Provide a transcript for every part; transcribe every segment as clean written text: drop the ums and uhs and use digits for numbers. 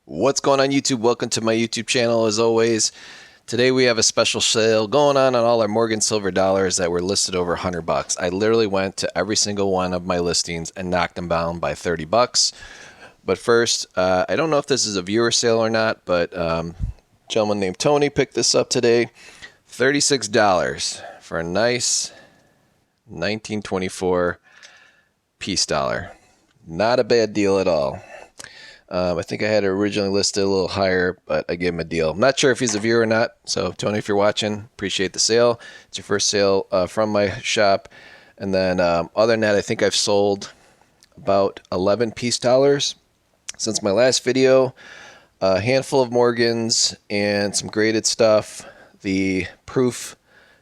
What's going on YouTube? Welcome to my YouTube channel. As always, today we have a special sale going on all our Morgan Silver dollars that were listed over $100. I literally went to every single one of my listings and knocked them down by $30. But first, I don't know if this is a viewer sale or not, but a gentleman named Tony picked this up today. $36 for a nice 1924 peace dollar. Not a bad deal at all. I think I had it originally listed a little higher, but I gave him a deal. I'm not sure if he's a viewer or not. So, Tony, if you're watching, appreciate the sale. It's your first sale from my shop. And then other than that, I think I've sold about 11 peace dollars since my last video. A handful of Morgans and some graded stuff. The Proof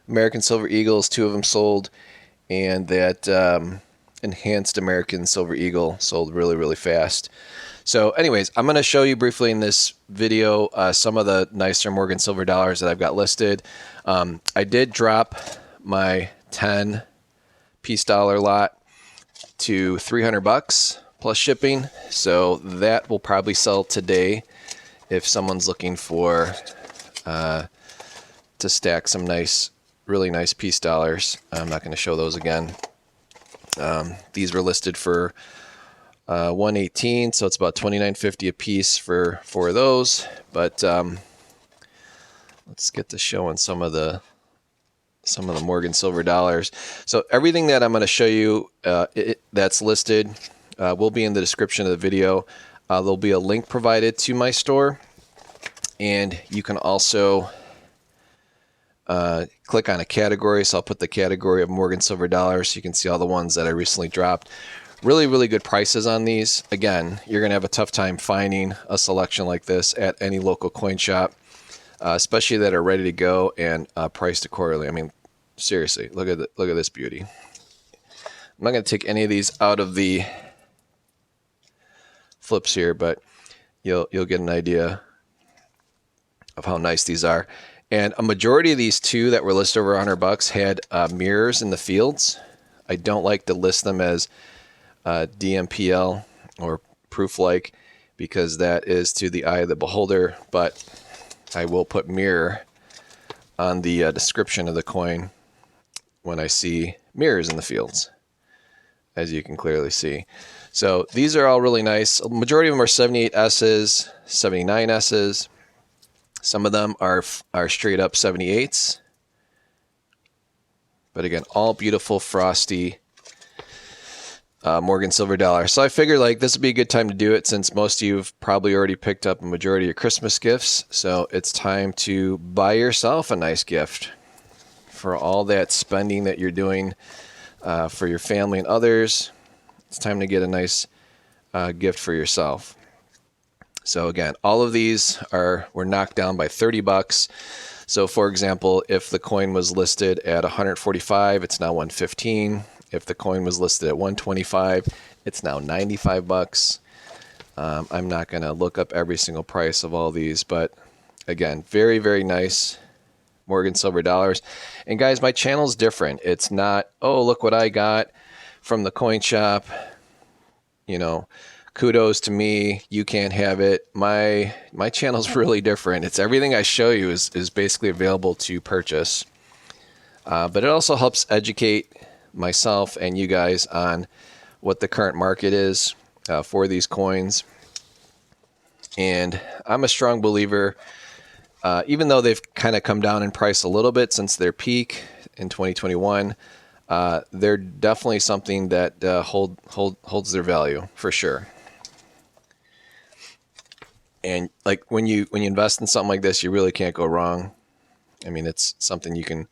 American Silver Eagles, 2 of them sold. And that Enhanced American Silver Eagle sold really, really fast. So anyways, I'm going to show you briefly in this video some of the nicer Morgan Silver dollars that I've got listed. I did drop my 10 peace dollar lot to $300 plus shipping. So that will probably sell today if someone's looking for to stack some nice, really nice peace dollars. I'm not going to show those again. These were listed for $118, so it's about $29.50 a piece for 4 of those. But let's get to showing some of the Morgan Silver dollars. So everything that I'm going to show you that's listed will be in the description of the video. There'll be a link provided to my store, and you can also click on a category. So I'll put the category of Morgan Silver dollars so you can see all the ones that I recently dropped. Really, really good prices on these. Again, you're going to have a tough time finding a selection like this at any local coin shop, especially that are ready to go and priced accordingly. I mean, seriously, look at this beauty. I'm not going to take any of these out of the flips here, but you'll get an idea of how nice these are. And a majority of these too that were listed over $100 had mirrors in the fields. I don't like to list them as DMPL or proof-like because that is to the eye of the beholder, but I will put mirror on the description of the coin when I see mirrors in the fields, as you can clearly see. So these are all really nice. A majority of them are 78Ss, 79Ss. Some of them are straight up 78s. But again, all beautiful, frosty Morgan Silver dollar. So I figured like this would be a good time to do it since most of you have probably already picked up a majority of your Christmas gifts. So it's time to buy yourself a nice gift for all that spending that you're doing for your family and others. It's time to get a nice gift for yourself. So again, all of these were knocked down by $30. So for example, if the coin was listed at 145, it's now 115. If the coin was listed at 125, it's now $95. I'm not going to look up every single price of all these, but again, very, very nice Morgan Silver dollars. And guys, my channel's different. It's not, oh, look what I got from the coin shop. You know, kudos to me. You can't have it. My channel's really different. It's everything I show you is basically available to purchase. But it also helps educate myself and you guys on what the current market is for these coins. And I'm a strong believer, even though they've kind of come down in price a little bit since their peak in 2021, they're definitely something that holds their value for sure. And like when you invest in something like this, you really can't go wrong. I mean, it's something you can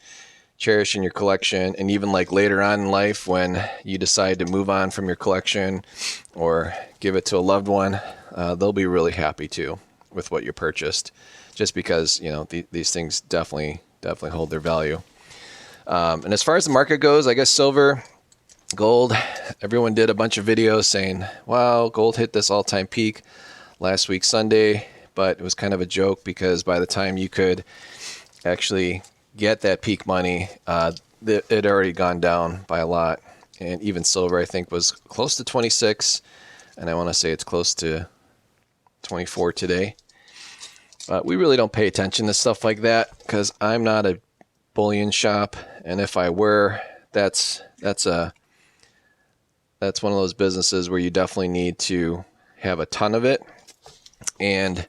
cherish in your collection, and even like later on in life when you decide to move on from your collection or give it to a loved one, they'll be really happy too with what you purchased, just because you know these things definitely hold their value. And as far as the market goes, I guess silver, gold, everyone did a bunch of videos saying, wow, gold hit this all-time peak last week Sunday, but it was kind of a joke because by the time you could actually get that peak money, it had already gone down by a lot. And even silver, I think, was close to 26, and I want to say it's close to 24 today. We really don't pay attention to stuff like that because I'm not a bullion shop, and if I were, that's one of those businesses where you definitely need to have a ton of it, and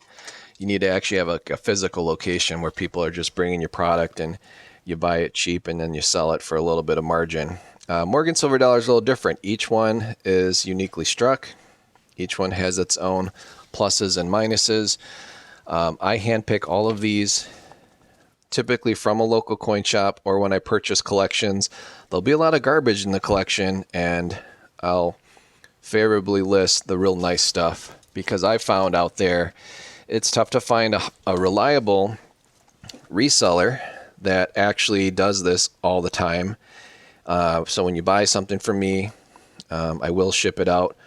you need to actually have a physical location where people are just bringing your product and you buy it cheap and then you sell it for a little bit of margin. Morgan Silver Dollar is a little different. Each one is uniquely struck. Each one has its own pluses and minuses. I handpick all of these typically from a local coin shop, or when I purchase collections, there'll be a lot of garbage in the collection, and I'll favorably list the real nice stuff because I found out there it's tough to find a reliable reseller that actually does this all the time. So when you buy something from me, I will ship it out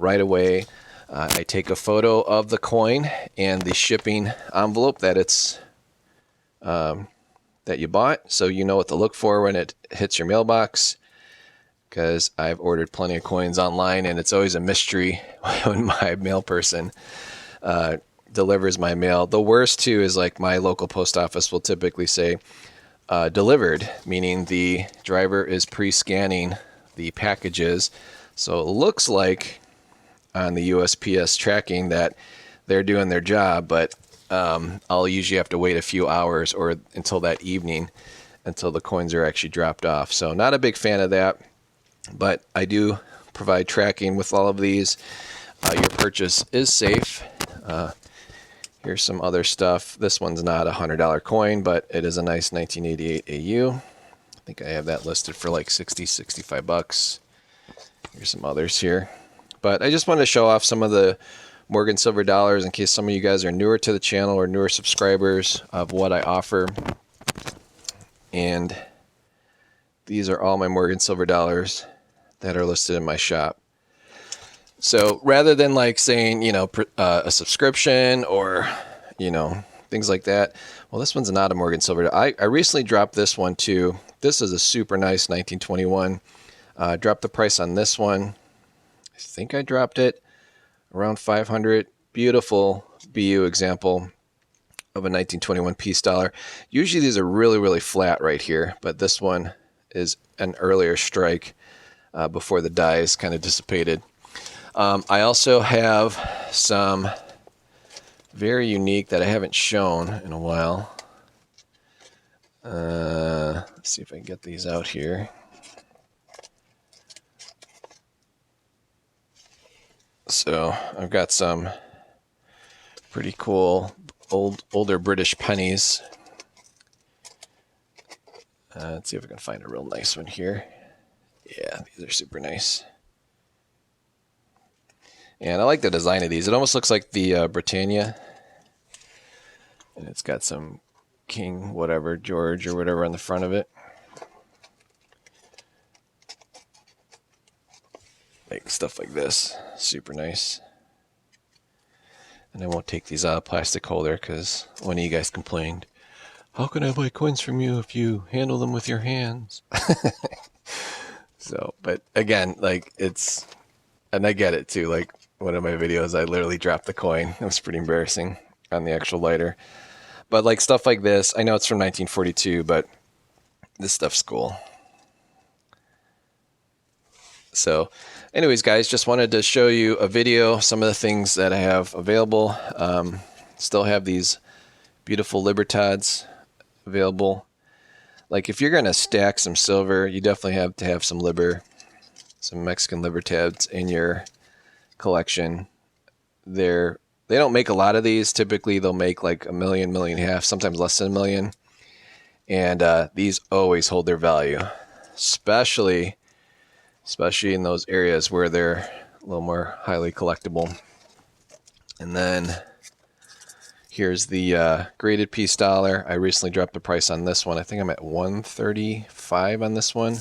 right away. I take a photo of the coin and the shipping envelope that it's that you bought, so you know what to look for when it hits your mailbox, because I've ordered plenty of coins online and it's always a mystery when my mail person delivers my mail. The worst too is like my local post office will typically say delivered, meaning the driver is pre-scanning the packages, so it looks like on the USPS tracking that they're doing their job, but I'll usually have to wait a few hours or until that evening until the coins are actually dropped off. So not a big fan of that, but I do provide tracking with all of these. Your purchase is safe. Here's some other stuff. This one's not a $100 coin, but it is a nice 1988 AU. I think I have that listed for like 60, 65 bucks. Here's some others here. But I just wanted to show off some of the Morgan Silver Dollars in case some of you guys are newer to the channel or newer subscribers of what I offer. And these are all my Morgan Silver Dollars that are listed in my shop. So rather than like saying, you know, a subscription or, you know, things like that. Well, this one's not a Morgan Silver. I recently dropped this one too. This is a super nice 1921. Dropped the price on this one. I think I dropped it around 500. Beautiful BU example of a 1921 piece dollar. Usually these are really, really flat right here, but this one is an earlier strike before the dies kind of dissipated. I also have some very unique that I haven't shown in a while. Let's see if I can get these out here. So I've got some pretty cool older British pennies. Let's see if I can find a real nice one here. Yeah, these are super nice. And I like the design of these. It almost looks like the Britannia. And it's got some King whatever, George or whatever on the front of it. Like stuff like this. Super nice. And I won't take these out of plastic holder because one of you guys complained, how can I buy coins from you if you handle them with your hands? So, but again, like it's, and I get it too. Like one of my videos, I literally dropped the coin. It was pretty embarrassing on the actual lighter. But like stuff like this, I know it's from 1942, but this stuff's cool. So anyways, guys, just wanted to show you a video, some of the things that I have available. Still have these beautiful Libertads available. Like if you're going to stack some silver, you definitely have to have some Mexican Libertads in your collection. They don't make a lot of these. Typically they'll make like a million, million and a half, sometimes less than a million. And these always hold their value, especially in those areas where they're a little more highly collectible. And then here's the graded piece dollar. I recently dropped the price on this one. I think I'm at $135 on this one.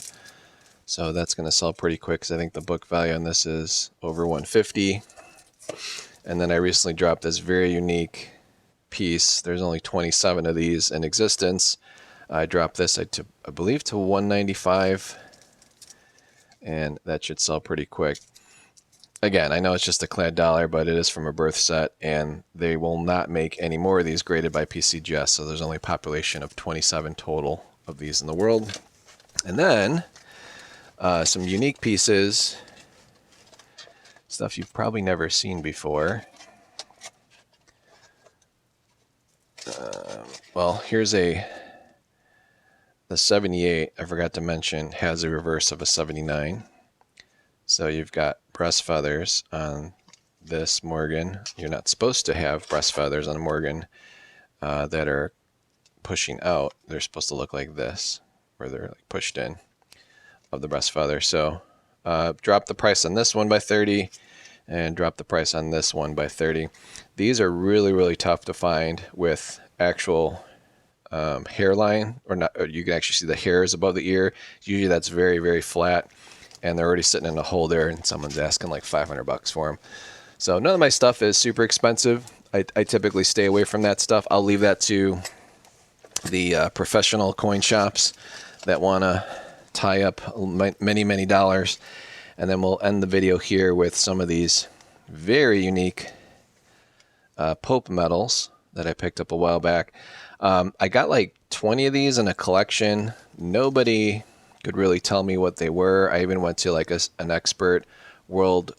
So that's going to sell pretty quick because I think the book value on this is over $150. And then I recently dropped this very unique piece. There's only 27 of these in existence. I dropped this, I believe, to $195. And that should sell pretty quick. Again, I know it's just a clad dollar, but it is from a birth set, and they will not make any more of these graded by PCGS. So there's only a population of 27 total of these in the world. And then some unique pieces, stuff you've probably never seen before. Well, here's the 78, I forgot to mention, has a reverse of a 79. So you've got breast feathers on this Morgan. You're not supposed to have breast feathers on a Morgan that are pushing out. They're supposed to look like this, where they're like pushed in of the breast feather. So drop the price on this one by 30 and drop the price on this one by 30. These are really, really tough to find with actual hairline, or not. Or you can actually see the hairs above the ear. Usually that's very, very flat, and they're already sitting in a hole there, and someone's asking like $500 for them. So none of my stuff is super expensive. I typically stay away from that stuff. I'll leave that to the professional coin shops that want to tie up many, many dollars. And then we'll end the video here with some of these very unique Pope medals that I picked up a while back. I got like 20 of these in a collection. Nobody could really tell me what they were. I even went to like an expert world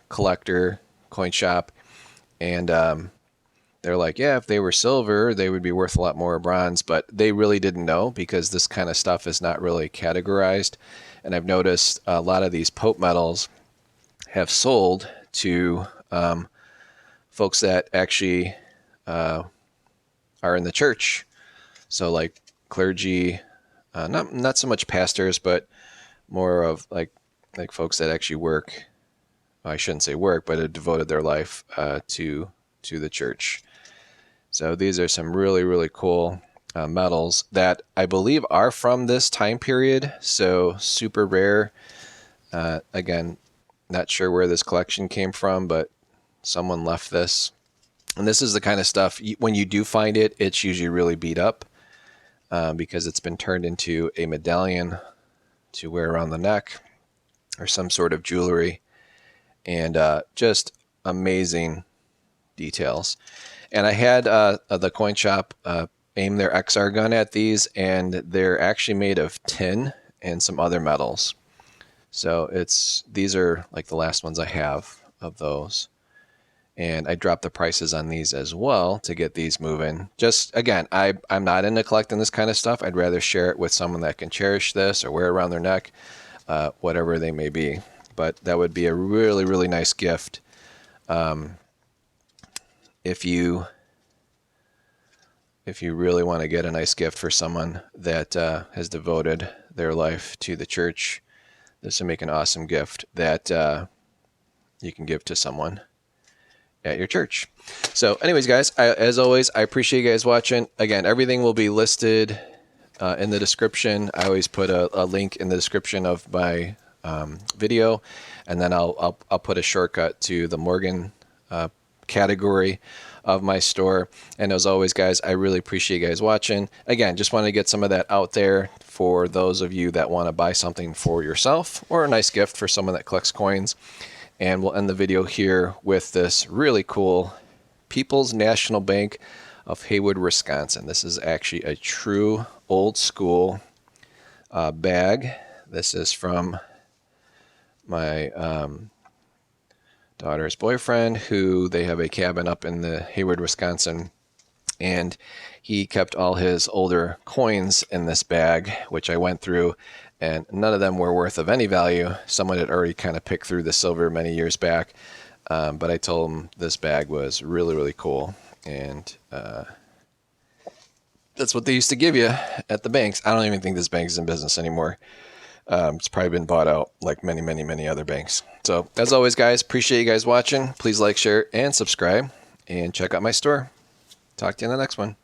collector coin shop, and they're like, yeah, if they were silver, they would be worth a lot more bronze, but they really didn't know because this kind of stuff is not really categorized. And I've noticed a lot of these Pope medals have sold to folks that actually are in the church. So like clergy, not so much pastors, but more of like folks that actually work. Well, I shouldn't say work, but have devoted their life to the church. So these are some really, really cool medals that I believe are from this time period. So super rare. Again, not sure where this collection came from, but someone left this. And this is the kind of stuff, when you do find it, it's usually really beat up because it's been turned into a medallion to wear around the neck or some sort of jewelry. And just amazing details. And I had the coin shop aim their XR gun at these, and they're actually made of tin and some other metals. So these are like the last ones I have of those. And I dropped the prices on these as well to get these moving. Just, again, I'm not into collecting this kind of stuff. I'd rather share it with someone that can cherish this or wear it around their neck, whatever they may be. But that would be a really, really nice gift if you really want to get a nice gift for someone that has devoted their life to the church. This would make an awesome gift that you can give to someone at your church. So anyways, guys, as always, I appreciate you guys watching. Again, everything will be listed in the description. I always put a link in the description of my video, and then I'll put a shortcut to the Morgan category of my store. And as always, guys, I really appreciate you guys watching. Again, just want to get some of that out there for those of you that want to buy something for yourself or a nice gift for someone that collects coins. And we'll end the video here with this really cool People's National Bank of Haywood, Wisconsin. This is actually a true old school bag. This is from my daughter's boyfriend, who they have a cabin up in the Hayward, Wisconsin, and he kept all his older coins in this bag, which I went through, and none of them were worth of any value. Someone had already kind of picked through the silver many years back, but I told him this bag was really, really cool, and that's what they used to give you at the banks. I don't even think this bank is in business anymore. It's probably been bought out like many, many, many other banks. So as always, guys, appreciate you guys watching. Please like, share, and subscribe, and check out my store. Talk to you in the next one.